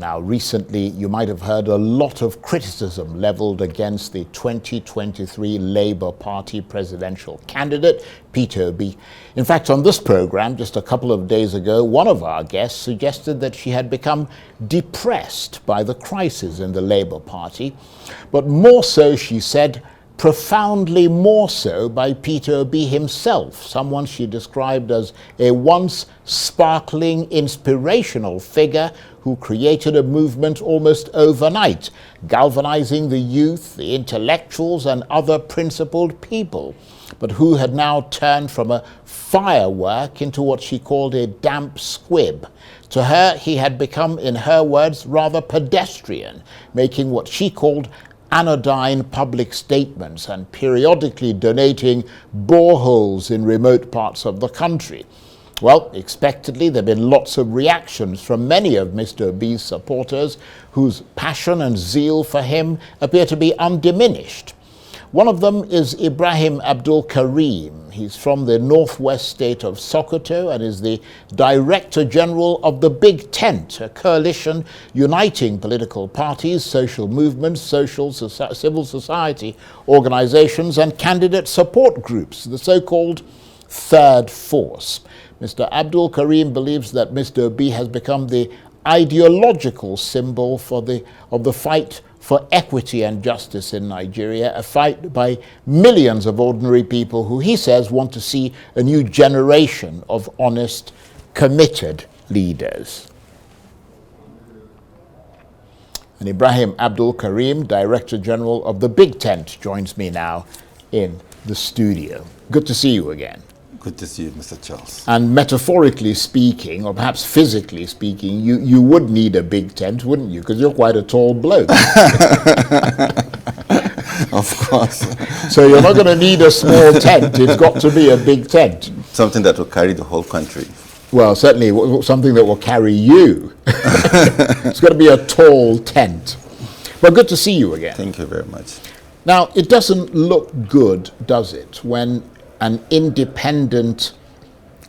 Now, recently, you might have heard a lot of criticism leveled against the 2023 Labour Party presidential candidate, Peter Obi. In fact, on this program, just a couple of days ago, one of our guests suggested that she had become depressed by the crisis in the Labour Party, but more so, she said, profoundly more so by Peter Obi himself, someone she described as a once sparkling, inspirational figure who created a movement almost overnight, galvanizing the youth, the intellectuals, and other principled people, but who had now turned from a firework into what she called a damp squib. To her, he had become, in her words, rather pedestrian, making what she called anodyne public statements and periodically donating boreholes in remote parts of the country. Well, expectedly, there have been lots of reactions from many of Mr. Obi's supporters whose passion and zeal for him appear to be undiminished. One of them is Ibrahim Abdulkareem. He's from the northwest state of Sokoto and is the Director General of the Big Tent, a coalition uniting political parties, social movements, civil society organizations, and candidate support groups, the so-called Third Force. Mr. Abdulkareem believes that Mr. Obi has become the ideological symbol of the fight for equity and justice in Nigeria, a fight by millions of ordinary people who, he says, want to see a new generation of honest, committed leaders. And Ibrahim Abdulkareem, Director General of the Big Tent, joins me now in the studio. Good to see you again. Good to see you, Mr. Charles. And metaphorically speaking, or perhaps physically speaking, you would need a big tent, wouldn't you? Because you're quite a tall bloke. Of course. So you're not going to need a small tent. It's got to be a big tent. Something that will carry the whole country. Well, certainly something that will carry you. It's got to be a tall tent. Well, good to see you again. Thank you very much. Now, it doesn't look good, does it, when an independent,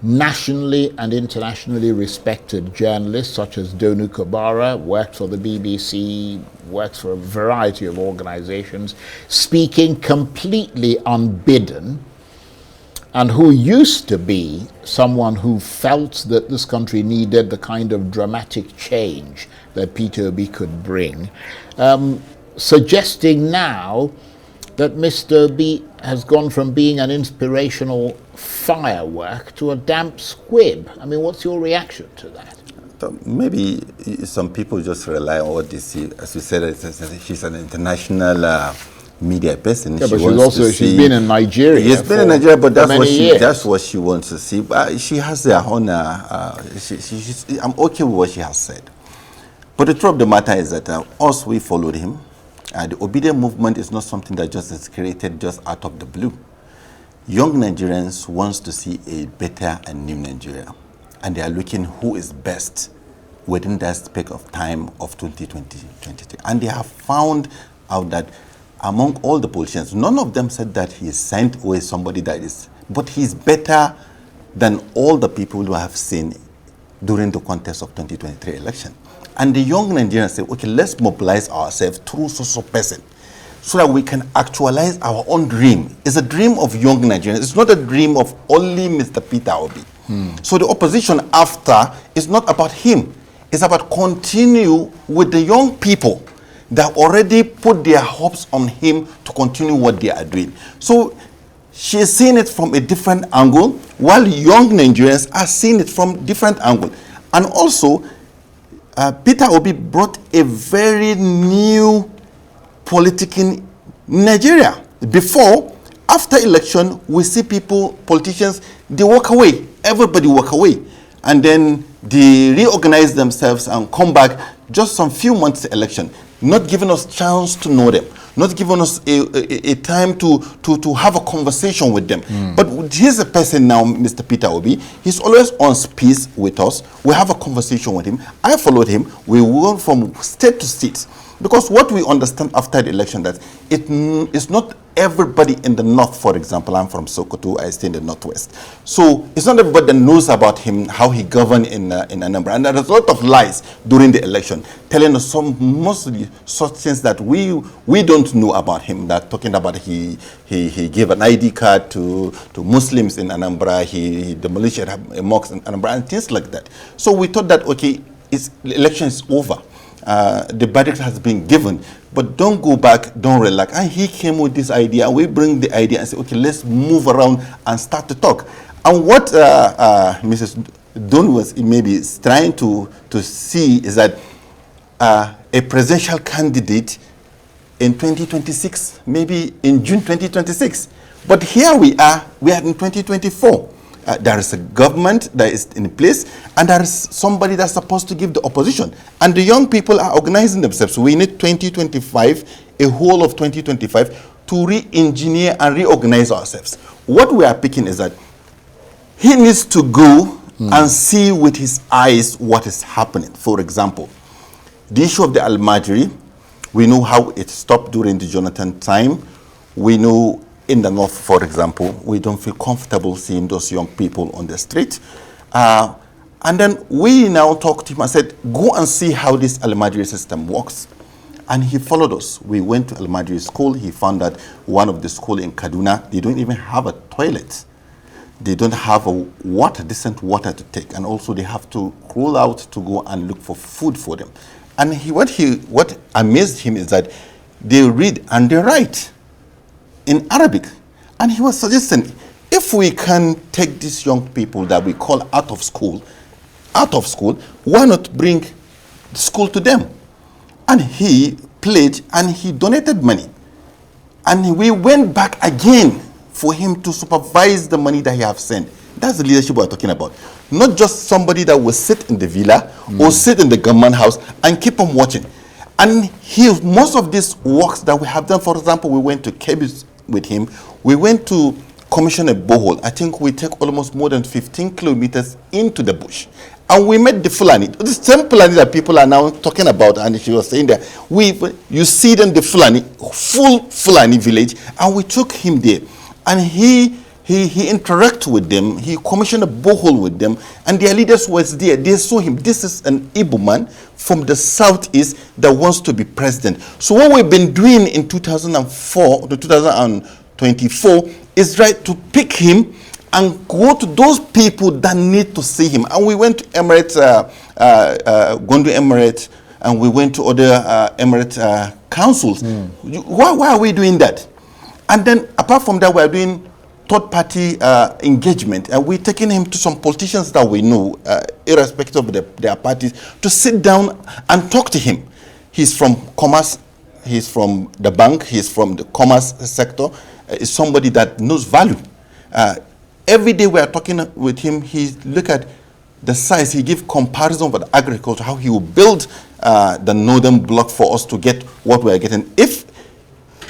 nationally and internationally respected journalist such as Donu Kabara, worked for the BBC, works for a variety of organizations, speaking completely unbidden, and who used to be someone who felt that this country needed the kind of dramatic change that Peter Obi could bring, suggesting now that Mr. Obi has gone from being an inspirational firework to a damp squib. I mean, what's your reaction to that? Maybe some people just rely on what they see. As you said, she's an international media person. Yeah, but she's been in Nigeria. She's been in Nigeria, but that's what she wants to see. But she has their own. I'm okay with what she has said. But the truth of the matter is that us, we followed him. The obedient movement is not something that just is created just out of the blue. Young Nigerians want to see a better and new Nigeria, and they are looking who is best within that spec of time of 2020. And they have found out that among all the politicians, none of them said that he sent away somebody that is, but he's better than all the people who have seen during the contest of 2023 election. And the young Nigerians say, okay, let's mobilize ourselves through such a person so that we can actualize our own dream. It's a dream of young Nigerians. It's not a dream of only Mr. Peter Obi. So the opposition after is not about him. It's about continue with the young people that already put their hopes on him to continue what they are doing. So she is seeing it from a different angle, while young Nigerians are seeing it from different angle. And also, Peter Obi brought a very new politics in Nigeria. Before, after election, we see politicians, they walk away. Everybody walk away. And then they reorganize themselves and come back just some few months to election, not giving us chance to know them, not giving us a time to have a conversation with them. But here's a person now, Mr. Peter Obi. He's always on speed with us. We have a conversation with him. I followed him. We went from state to state. Because what we understand after the election, that it's not everybody in the north, for example, I'm from Sokoto, I stay in the northwest. So it's not everybody that knows about him, how he governed in Anambra. And there's a lot of lies during the election, telling us mostly such things that we don't know about him, that talking about he gave an ID card to Muslims in Anambra, he demolished a mosque in Anambra, and things like that. So we thought that, okay, the election is over. The verdict has been given, but don't go back, don't relax. And he came with this idea, and we bring the idea and say, okay, let's move around and start to talk. And what Mrs. Don was maybe trying to see is that a presidential candidate in 2026, maybe in June 2026. But here we are in 2024. There is a government that is in place, and there is somebody that's supposed to give the opposition. And the young people are organizing themselves. We need 2025, a whole of 2025, to re-engineer and reorganize ourselves. What we are picking is that he needs to go and see with his eyes what is happening. For example, the issue of the Al-Majri, we know how it stopped during the Jonathan time. We know in the north, for example, we don't feel comfortable seeing those young people on the street. And then we now talked to him and said, go and see how this Al-Majri system works. And he followed us. We went to Al-Majri school. He found that one of the schools in Kaduna, they don't even have a toilet. They don't have decent water to take. And also they have to crawl out to go and look for food for them. And what amazed him is that they read and they write in Arabic. And he was suggesting, if we can take these young people that we call out of school, why not bring school to them? And he pledged and he donated money. And we went back again for him to supervise the money that he have sent. That's the leadership we're talking about. Not just somebody that will sit in the villa or sit in the government house and keep on watching. And most of these works that we have done, for example, we went to Kebbi with him. We went to commission a borehole. I think we take almost more than 15 kilometers into the bush. And we met the Fulani, the same Fulani that people are now talking about, and she was saying that you see them, the Fulani, full Fulani village, and we took him there. And he interacted with them, he commissioned a borehole with them, and their leaders was there. They saw him. This is an Igbo man from the southeast that wants to be president. So what we've been doing in 2004 to 2024 is right to pick him and go to those people that need to see him. And we went to Emirates, Gondo Emirates, and we went to other Emirate councils. Why are we doing that? And then apart from that, we are doing third-party engagement. And we're taking him to some politicians that we know, irrespective of their parties, to sit down and talk to him. He's from commerce, he's from the bank, he's from the commerce sector. Is somebody that knows value. Every day we are talking with him, he look at the size, he give comparison with agriculture, how he will build the northern block for us to get what we are getting. If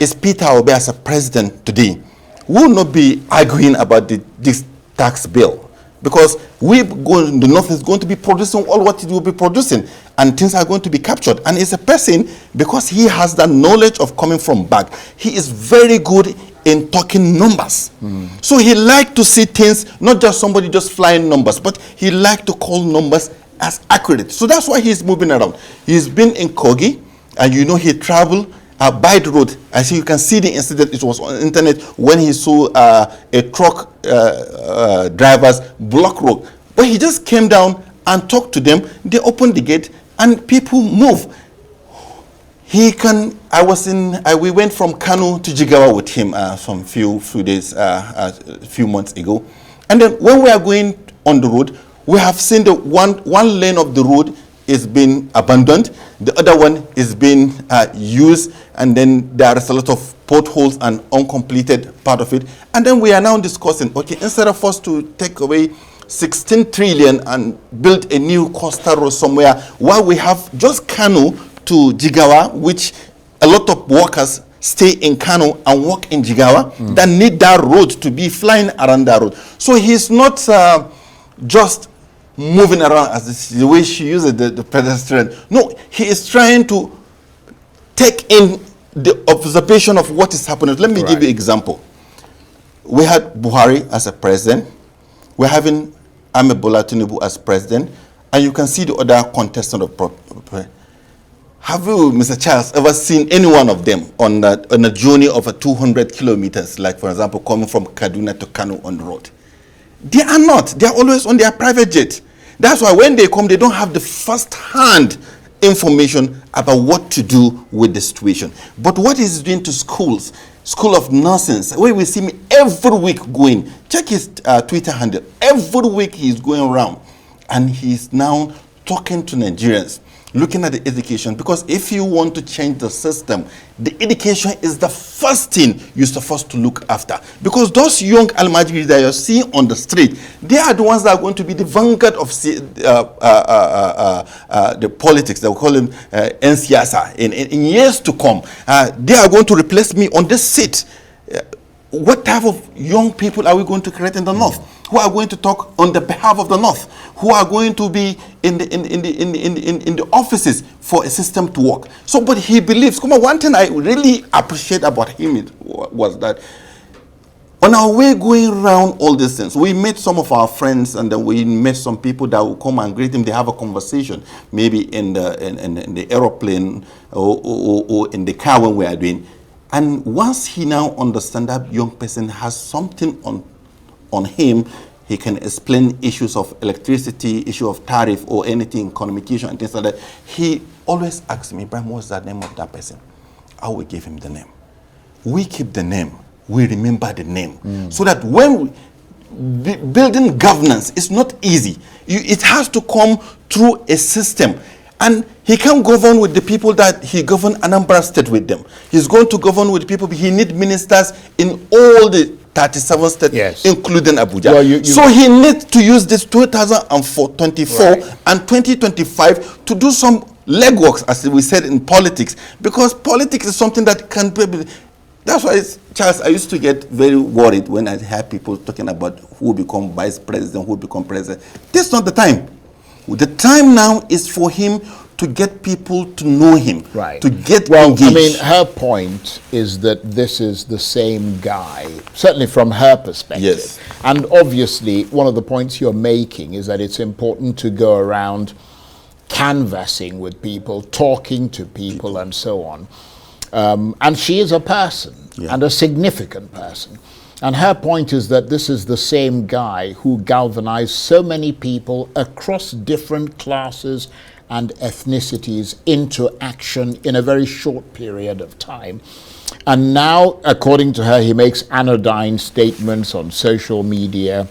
it's Peter Obi as a president today, we will not be arguing about this tax bill, because the north is going to be producing all what it will be producing, and things are going to be captured. And it's a person, because he has that knowledge of coming from back, he is very good in talking numbers. So he liked to see things, not just somebody just flying numbers, but he liked to call numbers as accurate. So that's why he's moving around. He's been in Kogi, and you know he traveled by the road. I see you can see the incident. It was on the internet when he saw a truck drivers block road. But he just came down and talked to them. They opened the gate and people move. We went from Kano to Jigawa with him some few months ago. And then when we are going on the road, we have seen the one lane of the road is being abandoned. The other one is being used, and then there is a lot of potholes and uncompleted part of it. And then we are now discussing, okay, instead of us to take away 16 trillion and build a new coastal road somewhere, while we have just Kano to Jigawa, which a lot of workers stay in Kano and work in Jigawa, that need that road to be flying around that road. So he's not just moving around as the way she uses the pedestrian. No, he is trying to take in the observation of what is happening. Let me give you an example. We had Buhari as a president. We're having Ahmed Bola Tinubu as president. And you can see the other contestant of have you, Mr. Charles, ever seen any one of them on a journey of 200 kilometers, like, for example, coming from Kaduna to Kano on the road? They are not. They are always on their private jet. That's why when they come, they don't have the first-hand information about what to do with the situation. But what he's doing to schools, School of Nonsense, where we see me every week going, check his Twitter handle. Every week he's going around, and he's now talking to Nigerians, looking at the education, because if you want to change the system, the education is the first thing you're supposed to look after. Because those young Almajiri that you're seeing on the street, they are the ones that are going to be the vanguard of the politics. They will call them NCSA in years to come. They are going to replace me on this seat. What type of young people are we going to create in the North? Who are going to talk on the behalf of the North? Who are going to be in the offices for a system to work? So, but he believes. Come on, one thing I really appreciate about him was that on our way going around all these things, we met some of our friends, and then we met some people that will come and greet him. They have a conversation, maybe in the aeroplane or in the car when we are doing. And once he now understands that young person has something on him, he can explain issues of electricity, issue of tariff, or anything, communication, and things like that. He always asks me, Ibrahim, what's the name of that person? I will give him the name. We keep the name. We remember the name. So that when building governance is not easy. It has to come through a system. And he can't govern with the people that he governed Anambra State with them. He's going to govern with people. He needs ministers in all the 37 states, yes, including Abuja. Well, so he needs to use this 2024 right, and 2025 to do some legwork, as we said in politics, because politics is something that can be. That's why, Charles, I used to get very worried when I hear people talking about who will become vice president, who will become president. This is not the time. The time now is for him to get people to know him, right, to get engaged. I mean, her point is that this is the same guy, certainly from her perspective. Yes. And obviously, one of the points you're making is that it's important to go around canvassing with people, talking to people, and so on. And she is a person, yeah, and a significant person. And her point is that this is the same guy who galvanized so many people across different classes and ethnicities into action in a very short period of time. And now, according to her, he makes anodyne statements on social media,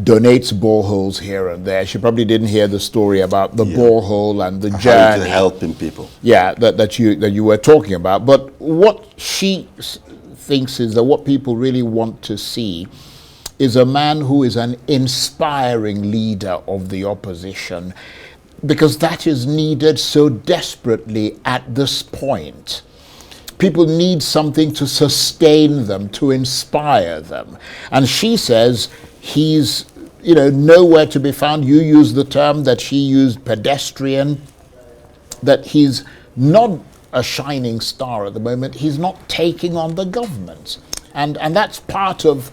donates boreholes here and there. She probably didn't hear the story about the borehole and the journey. Helping people. Yeah, that you were talking about. But what she thinks is that what people really want to see is a man who is an inspiring leader of the opposition, because that is needed so desperately at this point. People need something to sustain them, to inspire them. And she says he's, nowhere to be found. You use the term that she used, pedestrian, that he's not a shining star at the moment. He's not taking on the government. And that's part of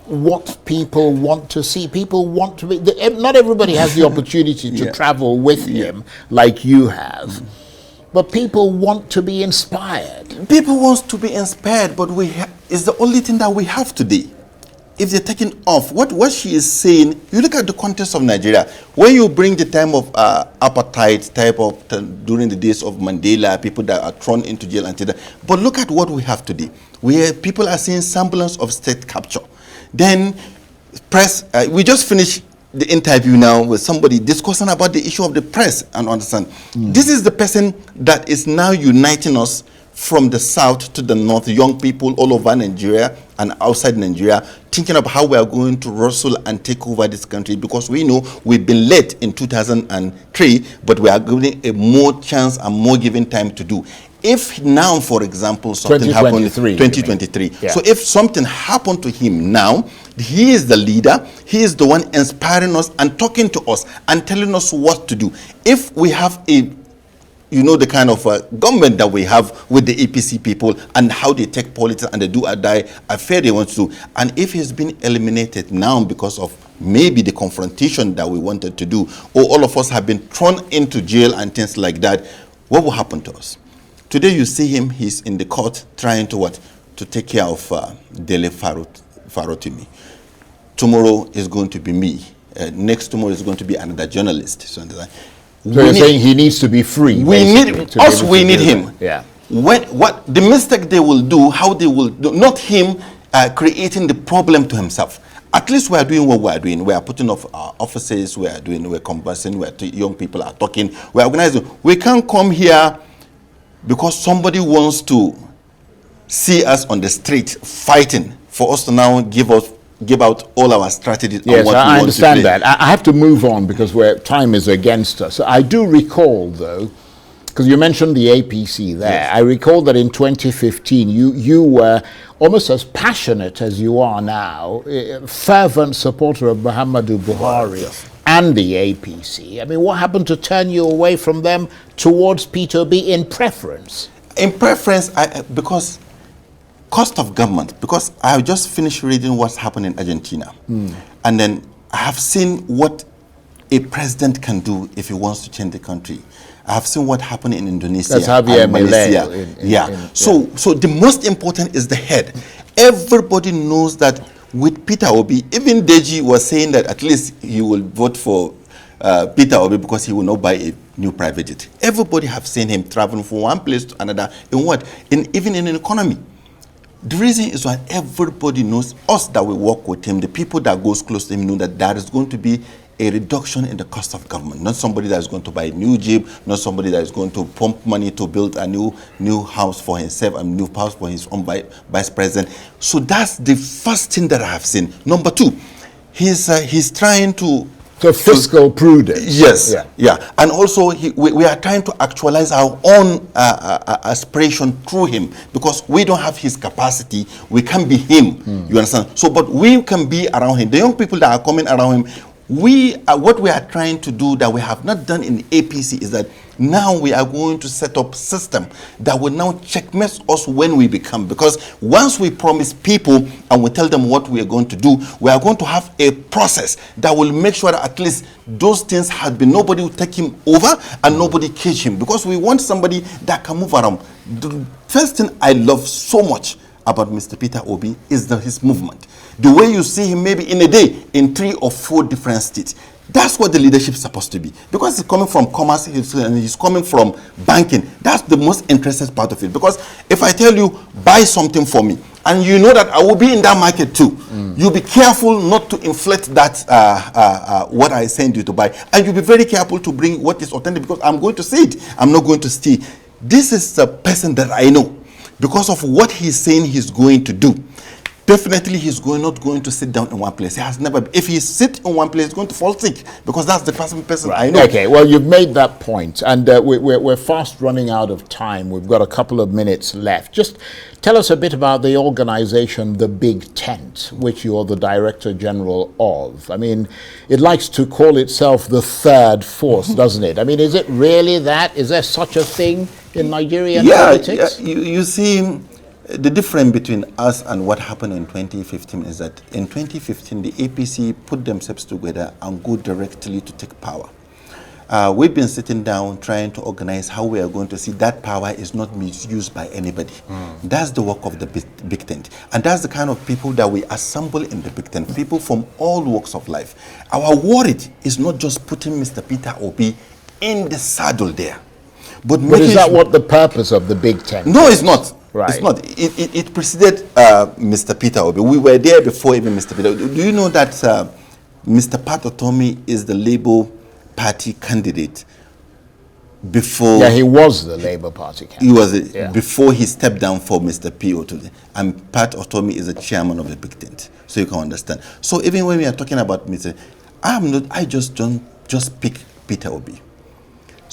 what people want to see. People want to be, not everybody has the opportunity to travel with him like you have. But people want to be inspired. People want to be inspired, but it's the only thing that we have today. If they're taking off, what she is saying, you look at the context of Nigeria. When you bring the time of apartheid, during the days of Mandela, people that are thrown into jail and that. But look at what we have today. People are seeing semblance of state capture. Then press, we just finished the interview now with somebody discussing about the issue of the press and understand. This is the person that is now uniting us from the south to the north, young people all over Nigeria and outside Nigeria, thinking of how we are going to wrestle and take over this country, because we know we've been late in 2003, but we are given a more chance and more given time to do. If now, for example, something happened, 2023. Yeah. So if something happened to him now, he is the leader, he is the one inspiring us and talking to us and telling us what to do. If we have a you know the kind of government that we have with the APC people and how they take politics and they do or die affair they want to do. And if he's been eliminated now because of maybe the confrontation that we wanted to do, or all of us have been thrown into jail and things like that, what will happen to us? Today you see him, he's in the court trying to what? To take care of Dele Farotimi. Tomorrow is going to be me. Next tomorrow is going to be another journalist. So you're saying he needs to be free. We need us. We need him. Yeah. What the mistake they will do, how they will do, not him creating the problem to himself. At least we are doing what we are doing. We are putting off our offices. We're conversing. Young people are talking. We're organizing. We can't come here because somebody wants to see us on the street fighting for us to now give out all our strategies. Yes, I understand that. I have to move on because time is against us. I do recall, though, because you mentioned the APC there. Yes. I recall that in 2015, you were almost as passionate as you are now, a fervent supporter of Muhammadu Buhari and the APC. I mean, what happened to turn you away from them towards Peter Obi in preference? In preference, because cost of government, because I have just finished reading what's happened in Argentina. And then I have seen what a president can do if he wants to change the country. I have seen what happened in Indonesia. That's Javier Milei. So the most important is the head. Everybody knows that with Peter Obi, even Deji was saying that at least he will vote for Peter Obi because he will not buy a new private jet. Everybody have seen him traveling from one place to another even in an economy. The reason is that everybody knows, us that we work with him, the people that goes close to him know that there is going to be a reduction in the cost of government. Not somebody that is going to buy a new Jeep, not somebody that is going to pump money to build a new house for himself, a new house for his own vice president. So that's the first thing that I have seen. Number two, he's trying to... So fiscal prudence. Yes, yeah. And also we are trying to actualize our own aspiration through him because we don't have his capacity. We can't be him, you understand? So, but we can be around him. The young people that are coming around him, what we are trying to do that we have not done in the APC is that now we are going to set up system that will now checkmate us when we become. Because once we promise people and we tell them what we are going to do, we are going to have a process that will make sure that at least those things have been, nobody will take him over and nobody cage him. Because we want somebody that can move around. The first thing I love so much about Mr. Peter Obi is his movement. The way you see him maybe in a day in 3 or 4 different states. That's what the leadership is supposed to be. Because he's coming from commerce, he's coming from banking. That's the most interesting part of it. Because if I tell you, buy something for me, and you know that I will be in that market too, you'll be careful not to inflate that, what I send you to buy. And you'll be very careful to bring what is authentic because I'm going to see it. I'm not going to steal. This is the person that I know. Because of what he's saying he's going to do. Definitely he's not going to sit down in one place. He has never. If he sits in one place, he's going to fall sick because that's the person right. I know. Okay, well, you've made that point, and we're fast running out of time. We've got a couple of minutes left. Just tell us a bit about the organization, the Big Tent, which you're the Director General of. I mean, it likes to call itself the third force, doesn't it? I mean, is it really that? Is there such a thing in Nigerian politics? Yeah, you see. The difference between us and what happened in 2015 is that in 2015, the APC put themselves together and go directly to take power. We've been sitting down trying to organize how we are going to see that power is not misused by anybody. That's the work of the Big Tent. And that's the kind of people that we assemble in the Big Tent, people from all walks of life. Our worry is not just putting Mr. Peter Obi in the saddle there. But is that what the purpose of the Big Tent is? No, it's not. Right. It's not. It preceded Mr. Peter Obi. We were there before even Mr. Peter Obi. Do you know that Mr. Pat Otomi is the Labour Party candidate before... Yeah, he was the Labour Party candidate. He was before he stepped down for Mr. P. Otomi. And Pat Otomi is the chairman of the Big Tent. So you can understand. So even when we are talking about Mr. I just don't pick Peter Obi.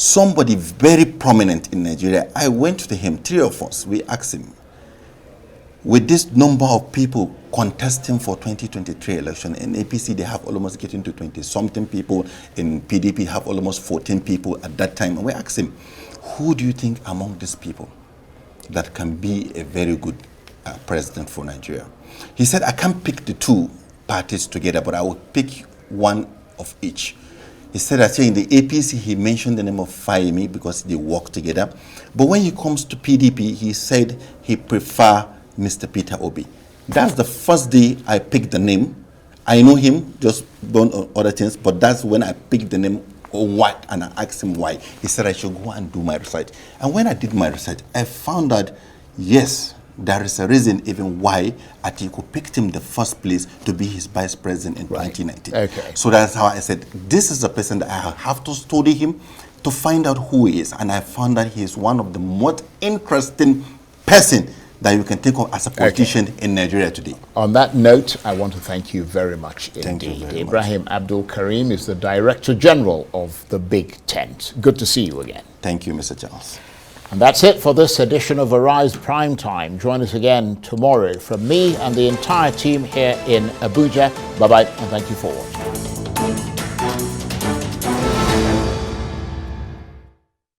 Somebody very prominent in Nigeria, I went to him, 3 of us, we asked him, with this number of people contesting for 2023 election, in APC they have almost getting to 20-something people, in PDP have almost 14 people at that time, and we asked him, who do you think among these people that can be a very good president for Nigeria? He said, I can't pick the two parties together, but I will pick one of each. He said that in the APC, he mentioned the name of Fayemi because they work together. But when he comes to PDP, he said he prefer Mr. Peter Obi. That's the first day I picked the name. I know him, just done other things, but that's when I picked the name on what, and I asked him why. He said I should go and do my research. And when I did my research, I found that, yes, there is a reason even why Atiku picked him the first place to be his vice president in 2019. Okay. So that's how I said, this is a person that I have to study him to find out who he is. And I found that he is one of the most interesting person that you can think of as a politician in Nigeria today. On that note, I want to thank you very much indeed. Thank you very much. Ibrahim Abdulkareem is the Director General of the Big Tent. Good to see you again. Thank you, Mr. Charles. And that's it for this edition of Arise Prime Time. Join us again tomorrow from me and the entire team here in Abuja. Bye-bye, and thank you for watching.